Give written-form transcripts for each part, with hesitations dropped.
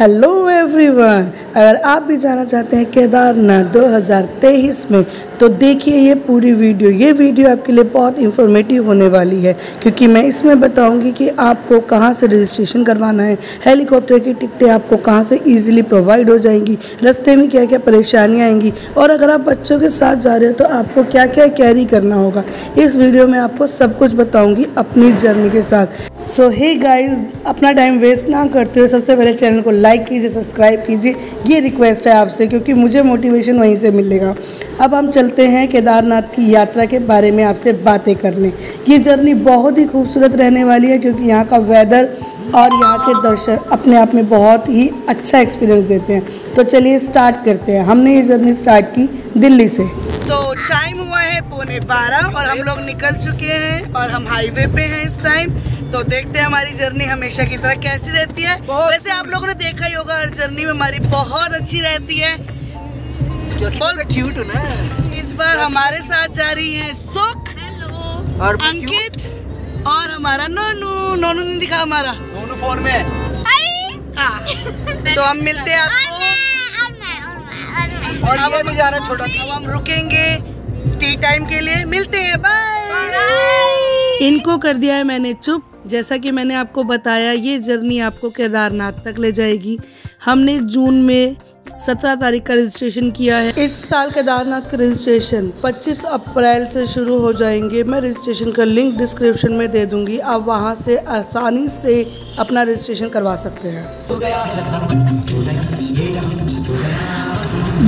Hello everyone, अगर आप भी जाना चाहते हैं केदारनाथ 2023 में तो देखिए ये पूरी वीडियो। ये वीडियो आपके लिए बहुत इन्फॉर्मेटिव होने वाली है क्योंकि मैं इसमें बताऊंगी कि आपको कहां से रजिस्ट्रेशन करवाना है, हेलीकॉप्टर की टिकटें आपको कहां से इजीली प्रोवाइड हो जाएंगी, रास्ते में क्या क्या परेशानियां आएंगी और अगर आप बच्चों के साथ जा रहे हो तो आपको क्या क्या कैरी करना होगा। इस वीडियो में आपको सब कुछ बताऊँगी अपनी जर्नी के साथ। सो हे गाइज, अपना टाइम वेस्ट ना करते हुए सबसे पहले चैनल को लाइक कीजिए, सब्सक्राइब कीजिए। ये रिक्वेस्ट है आपसे क्योंकि मुझे मोटिवेशन वहीं से मिलेगा। अब हम चलते हैं केदारनाथ की यात्रा के बारे में आपसे बातें करने। ये जर्नी बहुत ही खूबसूरत रहने वाली है क्योंकि यहाँ का वेदर और यहाँ के दर्शन अपने आप में बहुत ही अच्छा एक्सपीरियंस देते हैं। तो चलिए स्टार्ट करते हैं। हमने ये जर्नी स्टार्ट की दिल्ली से। तो टाइम हुआ है 11:15 और हम लोग निकल चुके हैं और हम हाईवे पे हैं इस टाइम। तो देखते हैं हमारी जर्नी हमेशा की तरह कैसी रहती है। वैसे आप लोगों ने देखा ही होगा हर जर्नी में हमारी बहुत अच्छी रहती है। बहुत क्यूट हो ना। इस बार हमारे साथ जा रही है सुख और अंकित और हमारा नोनू ने दिखा हमारा नोनू फोन में है। तो हम मिलते हैं आपको और अब भी जा रहा छोटा। अब हम रुकेंगे टी टाइम के लिए। मिलते हैं, बाय। इनको कर दिया है मैंने चुप। जैसा कि मैंने आपको बताया ये जर्नी आपको केदारनाथ तक ले जाएगी। हमने जून में 17 तारीख का रजिस्ट्रेशन किया है। इस साल केदारनाथ का रजिस्ट्रेशन 25 अप्रैल से शुरू हो जाएंगे। मैं रजिस्ट्रेशन का लिंक डिस्क्रिप्शन में दे दूंगी, आप वहां से आसानी से अपना रजिस्ट्रेशन करवा सकते हैं।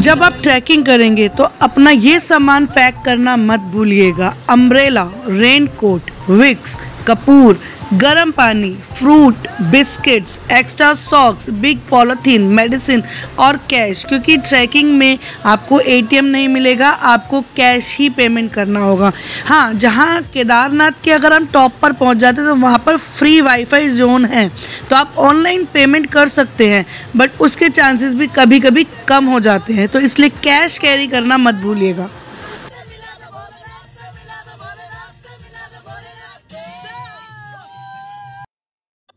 जब आप ट्रैकिंग करेंगे तो अपना ये सामान पैक करना मत भूलिएगा। अम्ब्रेला, रेनकोट, विक्स, कपूर, गर्म पानी, fruit, biscuits, extra socks, big polythene, medicine और कैश, क्योंकि ट्रैकिंग में आपको एटीएम नहीं मिलेगा, आपको कैश ही पेमेंट करना होगा। हाँ, जहाँ केदारनाथ के अगर हम टॉप पर पहुँच जाते हैं तो वहाँ पर फ्री वाईफाई जोन है, तो आप ऑनलाइन पेमेंट कर सकते हैं, बट उसके चांसेस भी कभी कभी कम हो जाते हैं, तो इसलिए कैश कैरी करना मत भूलिएगा।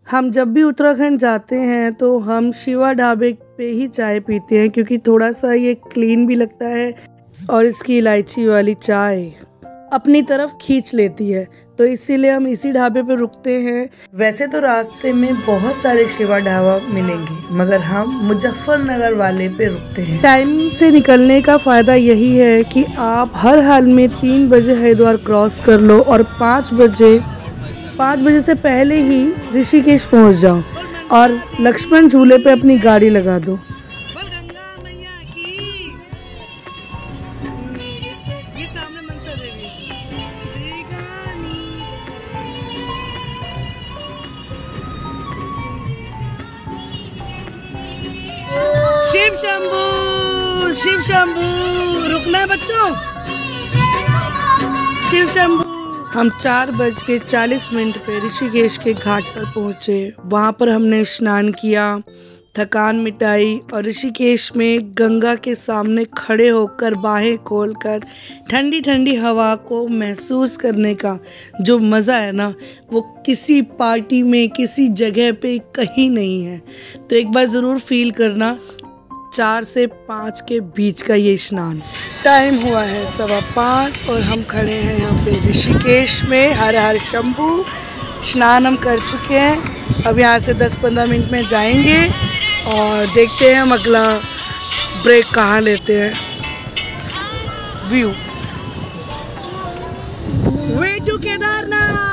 हम जब भी उत्तराखंड जाते हैं तो हम शिवा ढाबे पे ही चाय पीते हैं क्योंकि थोड़ा सा ये क्लीन भी लगता है और इसकी इलायची वाली चाय अपनी तरफ खींच लेती है, तो इसीलिए हम इसी ढाबे पे रुकते हैं। वैसे तो रास्ते में बहुत सारे शिवा ढाबा मिलेंगे मगर हम मुजफ्फरनगर वाले पे रुकते हैं। टाइम से निकलने का फ़ायदा यही है कि आप हर हाल में 3 बजे हरिद्वार क्रॉस कर लो और 5 बजे से पहले ही ऋषिकेश पहुंच जाओ और लक्ष्मण झूले पे अपनी गाड़ी लगा दो। शिव शंभू, शिव शंभू, रुकना है बच्चों। शिव शंभू। हम 4:40 पे ऋषिकेश के घाट पर पहुँचे। वहाँ पर हमने स्नान किया, थकान मिटाई और ऋषिकेश में गंगा के सामने खड़े होकर बाहें खोलकर ठंडी ठंडी हवा को महसूस करने का जो मज़ा है ना, वो किसी पार्टी में किसी जगह पे कहीं नहीं है। तो एक बार ज़रूर फील करना 4 से 5 के बीच का ये स्नान। टाइम हुआ है 5:15 और हम खड़े हैं यहाँ पे ऋषिकेश में। हर हर शंभू। स्नान हम कर चुके हैं। अब यहाँ से 10-15 मिनट में जाएंगे और देखते हैं हम अगला ब्रेक कहाँ लेते हैं। View way to Kedarnath.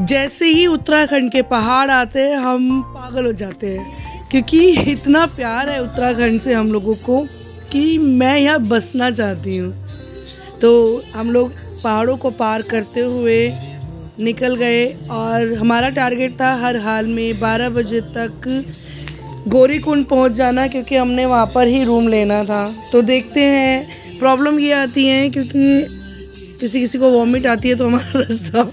जैसे ही उत्तराखंड के पहाड़ आते हैं हम पागल हो जाते हैं क्योंकि इतना प्यार है उत्तराखंड से हम लोगों को कि मैं यहाँ बसना चाहती हूँ। तो हम लोग पहाड़ों को पार करते हुए निकल गए और हमारा टारगेट था हर हाल में 12 बजे तक गौरीकुंड पहुँच जाना क्योंकि हमने वहाँ पर ही रूम लेना था। तो देखते हैं, प्रॉब्लम ये आती है क्योंकि किसी को वॉमिट आती है तो हमारा रास्ता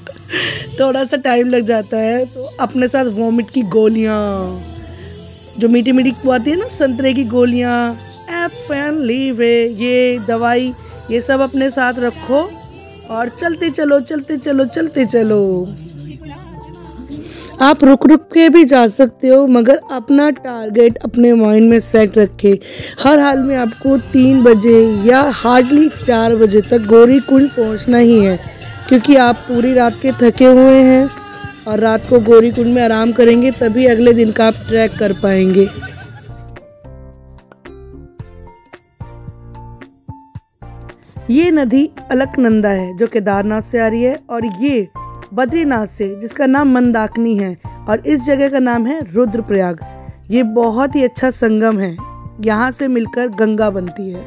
थोड़ा सा टाइम लग जाता है, तो अपने साथ वॉमिट की गोलियाँ जो मीठी मीठी वो आती है ना, संतरे की गोलियाँ, एप्पल लीवे, ये दवाई, ये सब अपने साथ रखो और चलते चलो चलते चलो चलते चलो। आप रुक रुक के भी जा सकते हो, मगर अपना टारगेट अपने माइंड में सेट रखे। हर हाल में आपको 3 बजे या हार्डली 4 बजे तक गौरी कुंड पहुंचना ही है, क्योंकि आप पूरी रात के थके हुए हैं और रात को गौरी कुंड में आराम करेंगे तभी अगले दिन का आप ट्रैक कर पाएंगे। ये नदी अलकनंदा है जो केदारनाथ से आ रही है, और ये बद्रीनाथ से, जिसका नाम मंदाकिनी है, और इस जगह का नाम है रुद्रप्रयाग। ये बहुत ही अच्छा संगम है, यहाँ से मिलकर गंगा बनती है।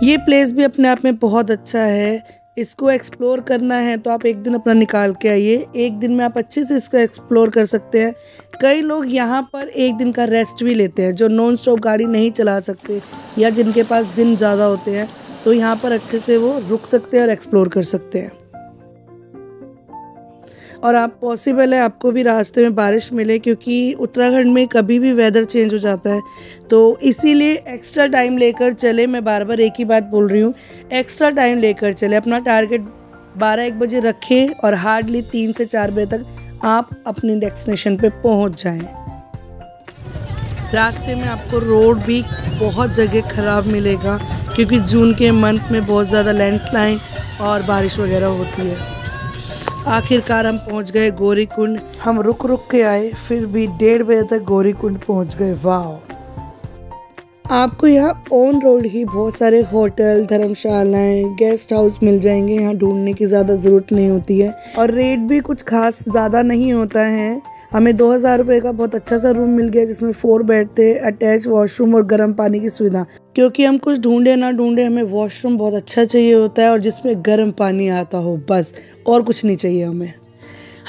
ये प्लेस भी अपने आप में बहुत अच्छा है। इसको एक्सप्लोर करना है तो आप एक दिन अपना निकाल के आइए, एक दिन में आप अच्छे से इसको एक्सप्लोर कर सकते हैं। कई लोग यहाँ पर एक दिन का रेस्ट भी लेते हैं, जो नॉन स्टॉप गाड़ी नहीं चला सकते या जिनके पास दिन ज़्यादा होते हैं, तो यहाँ पर अच्छे से वो रुक सकते हैं और एक्सप्लोर कर सकते हैं। और आप पॉसिबल है आपको भी रास्ते में बारिश मिले, क्योंकि उत्तराखंड में कभी भी वेदर चेंज हो जाता है, तो इसीलिए एक्स्ट्रा टाइम लेकर चले। मैं बार बार एक ही बात बोल रही हूँ, एक्स्ट्रा टाइम लेकर चले। अपना टारगेट 12-1 बजे रखें और हार्डली 3 से 4 बजे तक आप अपनी डेस्टिनेशन पे पहुँच जाएं। रास्ते में आपको रोड भी बहुत जगह ख़राब मिलेगा, क्योंकि जून के मंथ में बहुत ज़्यादा लैंडस्लाइड और बारिश वगैरह होती है। आखिरकार हम पहुंच गए गौरी कुंड। हम रुक रुक के आए, फिर भी 1:30 बजे तक गौरी कुंड पहुंच गए। वाह! आपको यहाँ ऑन रोड ही बहुत सारे होटल, धर्मशालाएं, गेस्ट हाउस मिल जाएंगे। यहाँ ढूंढने की ज़्यादा ज़रूरत नहीं होती है, और रेट भी कुछ खास ज़्यादा नहीं होता है। हमें 2000 रुपये का बहुत अच्छा सा रूम मिल गया, जिसमें 4 बेड थे, अटैच वॉशरूम और गर्म पानी की सुविधा। क्योंकि हम कुछ ढूंढे ना ढूंढे, हमें वॉशरूम बहुत अच्छा चाहिए होता है और जिसमें गर्म पानी आता हो, बस, और कुछ नहीं चाहिए हमें।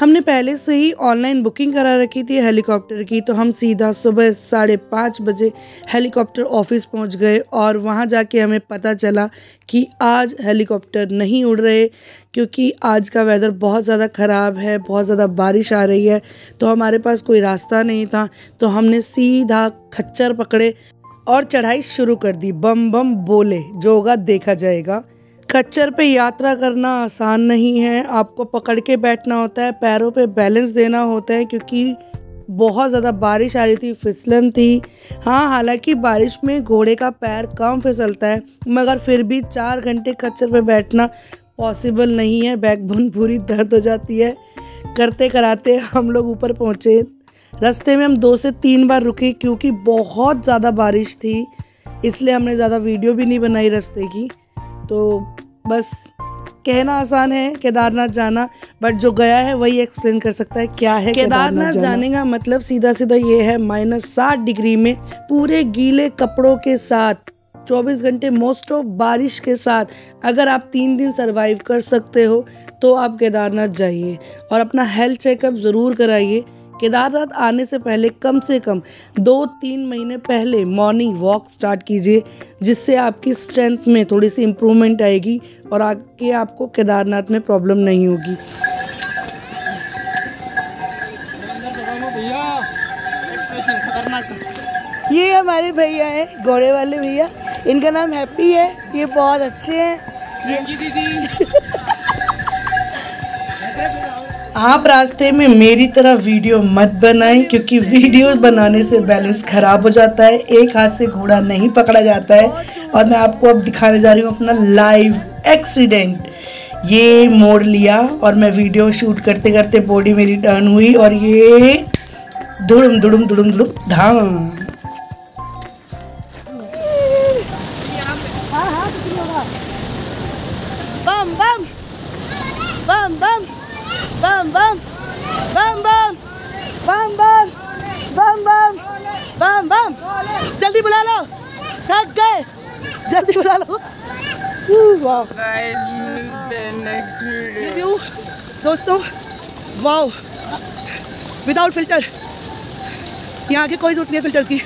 हमने पहले से ही ऑनलाइन बुकिंग करा रखी थी हेलीकॉप्टर की, तो हम सीधा सुबह 5:30 बजे हेलीकॉप्टर ऑफिस पहुंच गए, और वहां जाके हमें पता चला कि आज हेलीकॉप्टर नहीं उड़ रहे, क्योंकि आज का वेदर बहुत ज़्यादा ख़राब है, बहुत ज़्यादा बारिश आ रही है। तो हमारे पास कोई रास्ता नहीं था, तो हमने सीधा खच्चर पकड़े और चढ़ाई शुरू कर दी। बम बम बोले, जो होगा देखा जाएगा। खच्चर पे यात्रा करना आसान नहीं है, आपको पकड़ के बैठना होता है, पैरों पे बैलेंस देना होता है, क्योंकि बहुत ज़्यादा बारिश आ रही थी, फिसलन थी। हाँ, हालांकि बारिश में घोड़े का पैर कम फिसलता है, मगर फिर भी 4 घंटे खच्चर पे बैठना पॉसिबल नहीं है, बैकबोन पूरी दर्द हो जाती है। करते कराते हम लोग ऊपर पहुँचे। रास्ते में हम 2 से 3 बार रुके, क्योंकि बहुत ज़्यादा बारिश थी, इसलिए हमने ज़्यादा वीडियो भी नहीं बनाई रास्ते की। तो बस कहना आसान है केदारनाथ जाना, बट जो गया है वही एक्सप्लेन कर सकता है क्या है केदारनाथ जाने का मतलब। सीधा सीधा ये है, -60 डिग्री में पूरे गीले कपड़ों के साथ 24 घंटे मोस्ट ऑफ बारिश के साथ अगर आप 3 दिन सरवाइव कर सकते हो तो आप केदारनाथ जाइए, और अपना हेल्थ चेकअप ज़रूर कराइए। केदारनाथ आने से पहले कम से कम 2-3 महीने पहले मॉर्निंग वॉक स्टार्ट कीजिए, जिससे आपकी स्ट्रेंथ में थोड़ी सी इम्प्रूवमेंट आएगी और आगे आपको केदारनाथ में प्रॉब्लम नहीं होगी। ये हमारे भैया हैं, घोड़े वाले भैया, इनका नाम हैप्पी है, ये बहुत अच्छे हैं। ये आप रास्ते में मेरी तरह वीडियो मत बनाएं, क्योंकि वीडियो बनाने से बैलेंस ख़राब हो जाता है, एक हाथ से घोड़ा नहीं पकड़ा जाता है। और मैं आपको अब दिखाने जा रही हूँ अपना लाइव एक्सीडेंट। ये मोड़ लिया और मैं वीडियो शूट करते करते बॉडी मेरी टर्न हुई, और ये धुड़ुम धुड़ुम धुड़ुम धुड़ुम धाम। बम बम बम बम बम बम बम बम बम बम बम बम बम बम। जल्दी बुला लो, थक गए, जल्दी बुला लो। रिव्यू दोस्तों, वाओ, विदाउट फिल्टर, यहाँ की कोई जरूरत नहीं है फिल्टर्स की।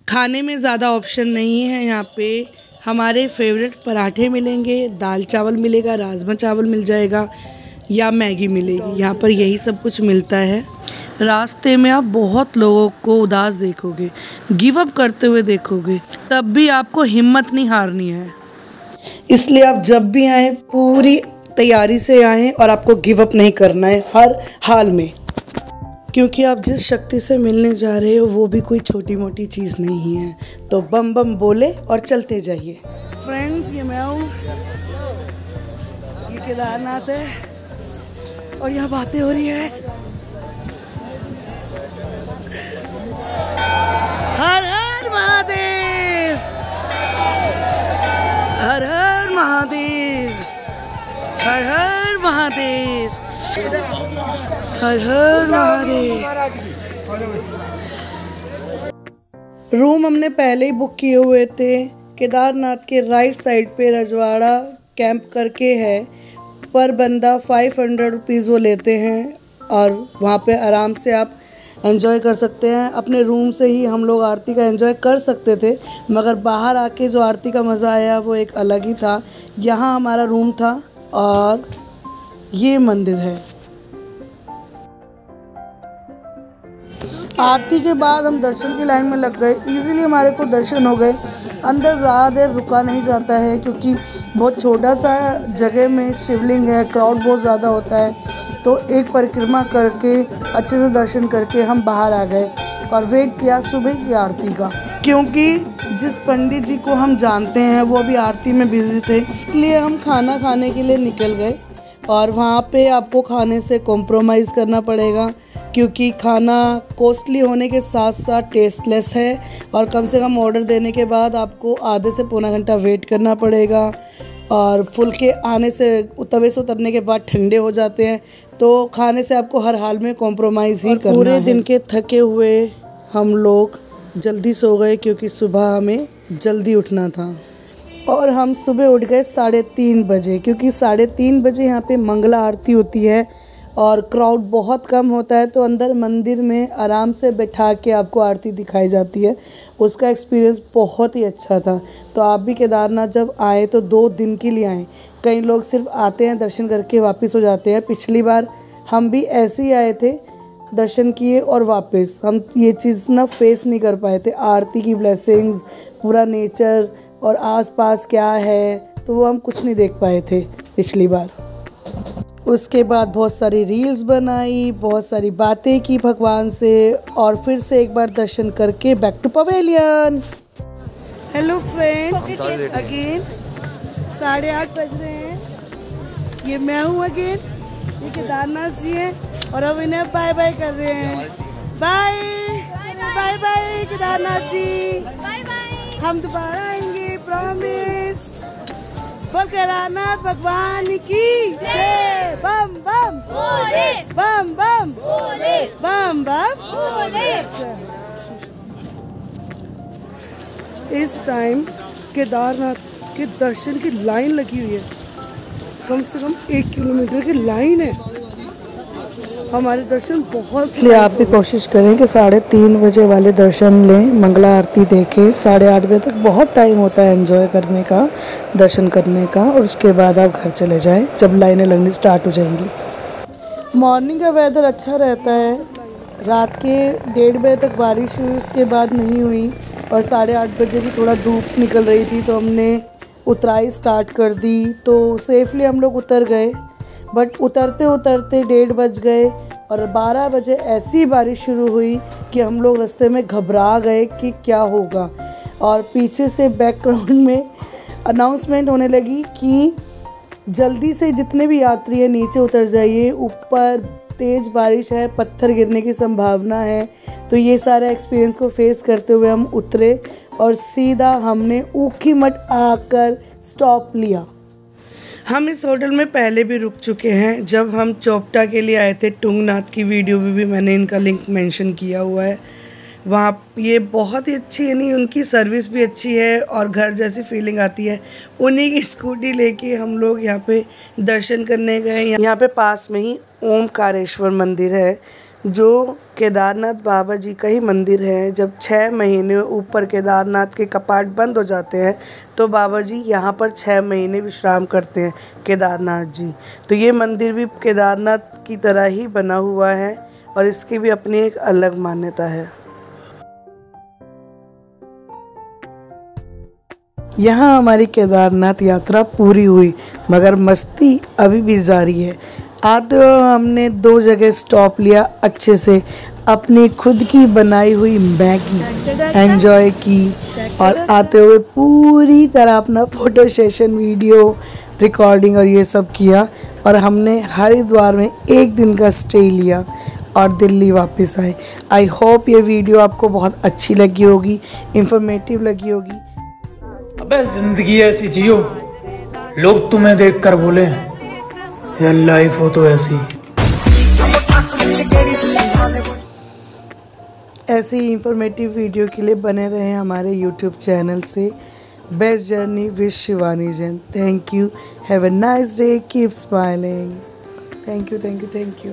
खाने में ज़्यादा ऑप्शन नहीं है यहाँ पे। हमारे फेवरेट पराठे मिलेंगे, दाल चावल मिलेगा, राजमा चावल मिल जाएगा, या मैगी मिलेगी। यहाँ पर यही सब कुछ मिलता है। रास्ते में आप बहुत लोगों को उदास देखोगे, गिव अप करते हुए देखोगे, तब भी आपको हिम्मत नहीं हारनी है। इसलिए आप जब भी आएँ पूरी तैयारी से आएँ और आपको गिव अप नहीं करना है हर हाल में, क्योंकि आप जिस शक्ति से मिलने जा रहे हो वो भी कोई छोटी मोटी चीज़ नहीं है। तो बम बम बोले और चलते जाइए। फ्रेंड्स, ये मैं हूँ, ये केदारनाथ है और यहाँ बातें हो रही है। हर हर महादेव, हर हर महादेव, हर हर महादेव, हर हर महादेव। रूम हमने पहले ही बुक किए हुए थे। केदारनाथ के राइट साइड पे रजवाड़ा कैंप करके है, पर बंदा 500 रुपीज़ वो लेते हैं और वहाँ पे आराम से आप एंजॉय कर सकते हैं। अपने रूम से ही हम लोग आरती का एंजॉय कर सकते थे, मगर बाहर आके जो आरती का मज़ा आया वो एक अलग ही था। यहाँ हमारा रूम था और ये मंदिर है। आरती के बाद हम दर्शन की लाइन में लग गए। इजीली हमारे को दर्शन हो गए। अंदर ज़्यादा देर रुका नहीं जाता है क्योंकि बहुत छोटा सा जगह में शिवलिंग है, क्राउड बहुत ज़्यादा होता है। तो एक परिक्रमा करके अच्छे से दर्शन करके हम बाहर आ गए और वेट किया सुबह की आरती का, क्योंकि जिस पंडित जी को हम जानते हैं वो अभी आरती में बिजी थे, इसलिए हम खाना खाने के लिए निकल गए। और वहाँ पे आपको खाने से कॉम्प्रोमाइज़ करना पड़ेगा क्योंकि खाना कॉस्टली होने के साथ साथ टेस्टलेस है और कम से कम ऑर्डर देने के बाद आपको आधे से पौना घंटा वेट करना पड़ेगा और फुलके आने से तवे से उतरने के बाद ठंडे हो जाते हैं। तो खाने से आपको हर हाल में कॉम्प्रोमाइज़ ही करना है। पूरे दिन के थके हुए हम लोग जल्दी सो गए क्योंकि सुबह हमें जल्दी उठना था और हम सुबह उठ गए 3:30 बजे, क्योंकि 3:30 बजे यहाँ पे मंगला आरती होती है और क्राउड बहुत कम होता है। तो अंदर मंदिर में आराम से बैठा के आपको आरती दिखाई जाती है। उसका एक्सपीरियंस बहुत ही अच्छा था। तो आप भी केदारनाथ जब आए तो 2 दिन के लिए आएँ। कई लोग सिर्फ आते हैं, दर्शन करके वापस हो जाते हैं। पिछली बार हम भी ऐसे ही आए थे, दर्शन किए और वापस। हम ये चीज़ ना फेस नहीं कर पाए थे, आरती की ब्लेसिंग्स, पूरा नेचर और आसपास क्या है, तो वो हम कुछ नहीं देख पाए थे पिछली बार। उसके बाद बहुत सारी रील्स बनाई, बहुत सारी बातें की भगवान से और फिर से एक बार दर्शन करके back to pavilion. Hello friends, again 8:30 बज रहे हैं। ये मैं हूँ अगेन, ये केदारनाथ जी हैं और अब इन्हें बाय बाय कर रहे हैं। Bye bye bye Kedarnath ji, हम दोबारा आएंगे, प्रॉमिस। बोल केदारनाथ भगवान की जय। बम बम भोले, बम बम भोले, बम बम भोले। इस टाइम केदारनाथ के दर्शन की लाइन लगी हुई है, कम से कम 1 किलोमीटर की लाइन है। हमारे दर्शन बहुत, इसलिए आप भी कोशिश करें कि 3:30 बजे वाले दर्शन लें, मंगला आरती देखें। 8:30 बजे तक बहुत टाइम होता है एंजॉय करने का, दर्शन करने का, और उसके बाद आप घर चले जाएं जब लाइनें लगनी स्टार्ट हो जाएंगी। मॉर्निंग का वेदर अच्छा रहता है। रात के 1:30 बजे तक बारिश हुई, उसके बाद नहीं हुई और 8:30 बजे भी थोड़ा धूप निकल रही थी तो हमने उतराई स्टार्ट कर दी। तो सेफली हम लोग उतर गए, बट उतरते उतरते 1:30 बज गए और 12 बजे ऐसी बारिश शुरू हुई कि हम लोग रास्ते में घबरा गए कि क्या होगा। और पीछे से बैकग्राउंड में अनाउंसमेंट होने लगी कि जल्दी से जितने भी यात्री हैं नीचे उतर जाइए, ऊपर तेज़ बारिश है, पत्थर गिरने की संभावना है। तो ये सारा एक्सपीरियंस को फेस करते हुए हम उतरे और सीधा हमने ऊखीमठ आकर स्टॉप लिया। हम इस होटल में पहले भी रुक चुके हैं, जब हम चोपटा के लिए आए थे। टुंगनाथ की वीडियो में भी मैंने इनका लिंक मेंशन किया हुआ है। वहाँ ये बहुत ही अच्छी, यानी उनकी सर्विस भी अच्छी है और घर जैसी फीलिंग आती है। उन्हीं की स्कूटी लेके हम लोग यहाँ पे दर्शन करने गए। यहाँ पे पास में ही ओमकारेश्वर मंदिर है, जो केदारनाथ बाबा जी का ही मंदिर है। जब 6 महीने ऊपर केदारनाथ के कपाट बंद हो जाते हैं तो बाबा जी यहाँ पर 6 महीने विश्राम करते हैं, केदारनाथ जी। तो ये मंदिर भी केदारनाथ की तरह ही बना हुआ है और इसकी भी अपनी एक अलग मान्यता है। यहाँ हमारी केदारनाथ यात्रा पूरी हुई, मगर मस्ती अभी भी जारी है। आते हुए हमने 2 जगह स्टॉप लिया, अच्छे से अपनी खुद की बनाई हुई मैगी एंजॉय की और आते हुए पूरी तरह अपना फ़ोटो सेशन, वीडियो रिकॉर्डिंग और ये सब किया। और हमने हरिद्वार में 1 दिन का स्टे लिया और दिल्ली वापस आए। आई होप ये वीडियो आपको बहुत अच्छी लगी होगी, इंफॉर्मेटिव लगी होगी। अबे जिंदगी ऐसी जियो, लोग तुम्हें देखकर बोले यार लाइफ हो तो ऐसी। ऐसी इंफॉर्मेटिव वीडियो के लिए बने रहे हमारे यूट्यूब चैनल से। Best journey with Shivani Jain. Thank you, have a nice day, keep smiling. Thank you, thank you, thank you.